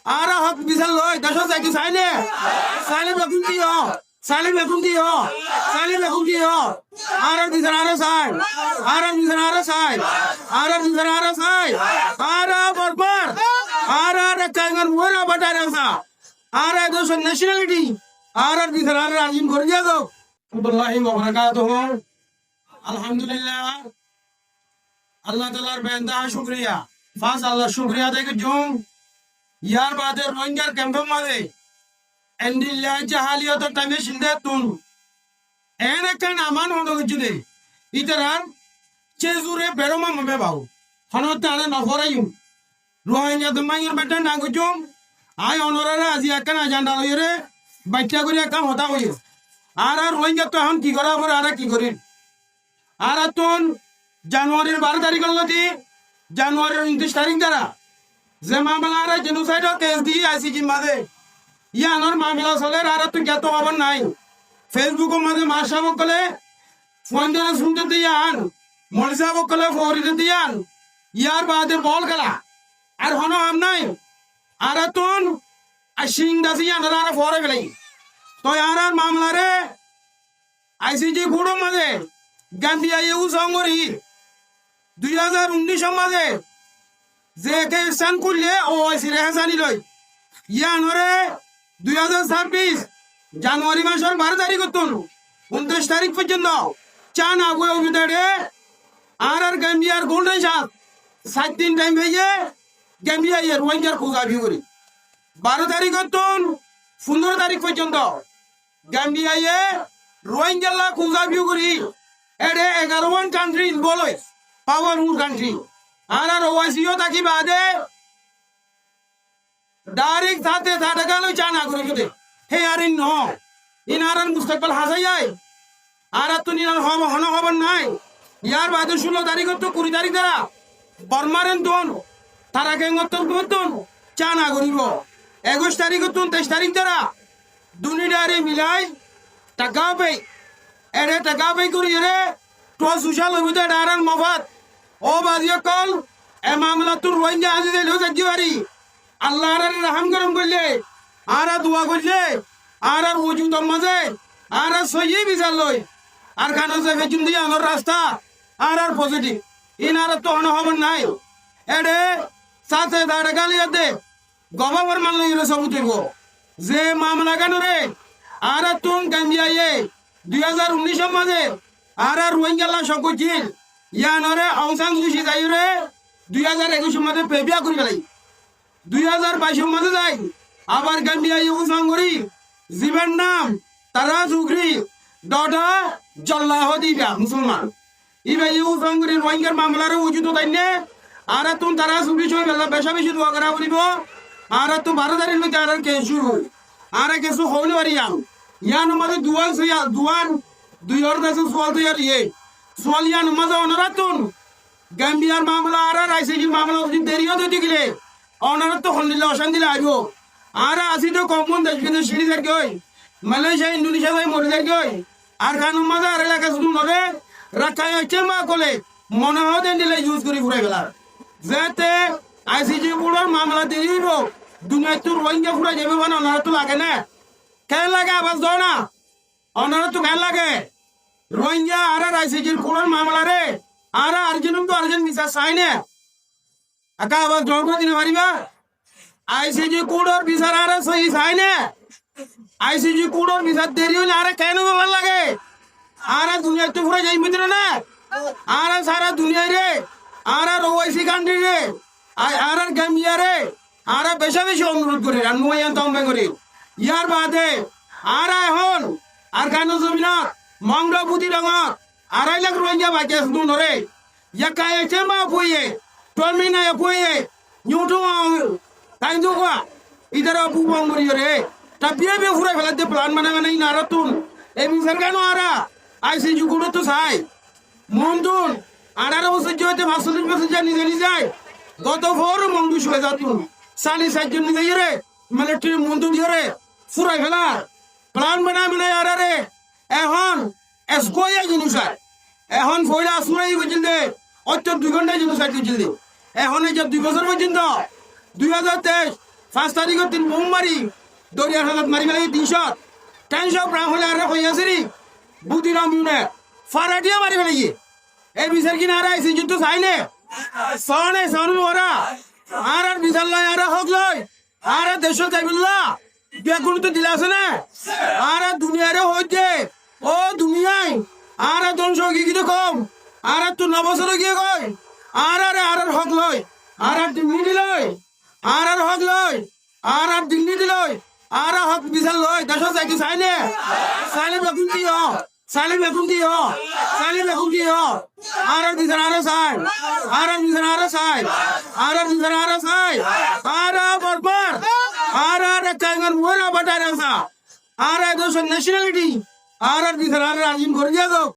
Ara hak bisal loy dasho sai tu sai ne sai bekum ti ho sai bekum ti ho sai bekum ti ho ara bisal ara sai ara bisal ara sai ara bisal ara sai ara barbar ara rakangan wora batara sa ara doso nationality ara bisal ara ajin kor diya do Allahi wa barakatuh alhamdulillah Allah taala benda shukriya faz Allah shukriya de jum यार बादे Rohingya कैंपम मादे एंडिल्ला जहालियो तो time Shinde तुन एने का Naaman होनो गुजुदे इतरान चेजुरे बेरोमा मबे बाऊ हनो ताने नफोरायु रोहिंग्या दमाइर बेटा नागुजुम आय ओनोरारा आजिया कना जांडा लयरे बाच्चा गुरिया काम होता होय आरा रोहिंग्या तो हम की करा और आरा की करिन आरा तुन जनवरी 12 तारीख लती जनवरी 29 तारीख दरा যে মামলারা জেনোসাইডর কেস দিয়ে আইসিজি মাঝে ইয়ানোর মামলা চলে আর তুই জ্ঞাত খবর নাই ফেসবুকের মাঝে মাসাব কলে ফোন দিয়ে শুনতে দিয়ান মলসাব কলে ফরিতে দিয়ান ইয়ার বাদে বল গেলা আর হনো আম নাই আর তুন আশিং দাসি ইয়ানোর আর ফরে গেলাই তো আর মামলারে আইসিজি গুড়ো মাঝে গান্ধী আইউ সংগরি 2019 মাঝে যে কে স্থান করলে ও সিরে হাসানি লই ইয়ানরে 2026 জানুয়ারি মাসের 12 তারিখ তুন 29 তারিখ পর্যন্ত চান আগুয়ে অভিদারে আর গাম্বিয়ার গোল্ডেন শাক 7 দিন টাইম হইয়ে গাম্বিয়া এর ওয়াইজার খুঁজা ভিউরি 12 তারিখ তুন 15 তারিখ পর্যন্ত গাম্বিয়া এ রোহিঙ্গা খুঁজা ভিউরি এডে 11 কান্ট্রি বলয় পাওয়ারফুল কান্ট্রি आरा रोवासियो ताकि बादे डायरेक्ट थाते थाटा गालो चाना गुरु जुदे हे यार इन नो इन आरन मुस्तकबिल हासाई आय आरा तो निन हब हन हबन नाय यार बादे 16 तारीख तो 20 तारीख दरा बर्मारेन दोन तारा गेंगतन गोतन चाना गुरु 21 तारीख तो 23 तारीख दरा दुनी डारे मिलाई टाका पे गुरु रे तो सोशल उदे डारन मफत ও বাজিয়া কল এ মামলা তুর রোহিঙ্গা আজি দিল জাজিবারি আল্লাহর রহম করম করলে আরা দোয়া করলে আর ওজু দমাজে আর সহি বিজাল লই আর খানো যে ফেজুম দিয়া আমার রাস্তা আর পজিটিভ ইনার তো হন হবন নাই এডে সাথে দাঁড়া গালি দে গবাবর মানলে ইরে সব তুইব যে মামলা কেন রে আর তুন গাম্বিয়ায়ে 2019 মাঝে আর রোহিঙ্গা লা সকজিল ইয়ানরে আউসাং সুশি যাইরে 2021 মধ্যে পেবিয়া করি গলাই 2022 মধ্যে যাই আবার গাম্বিয়া ইউসাঙ্গরি জীবন নাম তারা সুগ্রি ডডা জল্লাহ দিবা মুসলমান ইবা ইউসাঙ্গরি রোহিঙ্গার মামলারে উজুত তাইনে আর তুন তারা সুগ্রি চই বেলা বেশা বেশি দোয়া করা বলিব আর তুন 12 তারিখ লই আর কেসু আর কেসু হইল আরিয়াম ইয়ান মধ্যে দুয়ান দুই অর দাসু সোয়াল তো ইয়ার ইয়ে সোয়ালিয়ান মজা অনরাতুন গাম্বিয়ার মামলা আর রাইসিজি মামলা যদি দেরিও দিতে গেলে অনরাত তো হলিলে অশান্তি লাগবো আর আসি তো কমন দেশ কিন্তু সিঁড়ি যার গই মালয়েশিয়া ইন্দোনেশিয়া যাই মরে যার গই আর খানু মজা আর এলাকা শুধু নরে রাখাই হচ্ছে মা কলে মনে হয় দেন দিলে ইউজ করি ফুরাই গেলার যাতে আইসিজি বুড়োর মামলা দেরি হইব দুনিয়া তো রোহিঙ্গা ফুরাই যাবে মানে অনরাত তো লাগে না কেন লাগে আবাস দাও না অনরাত তো কেন লাগে রোহিঙ্গা আর আইসিজির কোন মামলা রে আর আর্জেন্টিনা তো আর্জেন্ট ভিসা সাইনে আকা আবার জব দিনে পারিবা আইসিজি কোডর ভিসা আর সহি সাইনে আইসিজি কোডর ভিসা দেরি হলে আর কেন ভালো লাগে আর দুনিয়া তো পুরো যাই মিত্র না আর সারা দুনিয়া রে আর ওয়াইসি কান্ট্রি রে আর গাম্বিয়া রে আর বেশি বেশি অনুরোধ করে আর নয়ান তম্বে করে ইয়ার বাদে আর এখন আর কেন জমিনা মংরা বুদি ডাঙর 2.5 লাখ রোহিঙ্গা বাকি আছে দুন ধরে ইয়াকায়ে চেমা পুয়ে টলমিনা পুয়ে নিউটো তাই দুকা ইদারা বুবঙ্গরি রে তা বিয়ে ফুরে ফেলাতে প্ল্যান মানে ইনারাতুন এই মিসার কেন আরা আইসিজি গুলো তো চাই মন্দুন 18 বছর জয়তে 45 বছর জানি জানি যায় গত ভোর মন্দু শুয়ে যাতুন 40 জন নিজে রে মিলিটারি মন্দুন ধরে ফুরাই ফেলা প্ল্যান মানে আরা রে এখন এসকোয়া জিনিসার এখন ফয়লা আসুরাই বুঝিল দে অত্য 2 ঘন্টা জিনিসার বুঝিল দে এখন এই যে 2 বছর পর্যন্ত 2023 5 তারিখের দিন বোমবাড়ি দরিয়ার হালত মারি ফেলাই 300 প্রাণ হলে আর হয়ে আছে রে বুদিরাম ইউনে ফারাটিয়া মারি ফেলাই এই বিচার কি না আর আইসি যুদ্ধ চাইলে সনে ওরা আর বিচার লয় আর হক লয় আর দেশ যাইবুল্লা বেগুন তো দিলা আছে না আর দুনিয়ারে হইছে ও দুনিয়ায় আর ধ্বংস কি কিন্তু কম আর তো 9 বছর গিয়ে কয় আর হক লয় আর দিল্লি দিলয় আর হক লয় আর দিল্লি দিলয় আর হক বিচার লয় দেশ যাইতে চাইলে চাইলে বেগুন দিও চাইলে বেগুন দিও চাইলে বেগুন দিও আর বিচার আর চাই আর বিচার আর চাই আর বিচার আর চাই আর বরবার আর টাইগার মোরা বাটার আসা আর দেশ ন্যাশনালিটি আর বিচার আর রাজিম করে দিয়া গো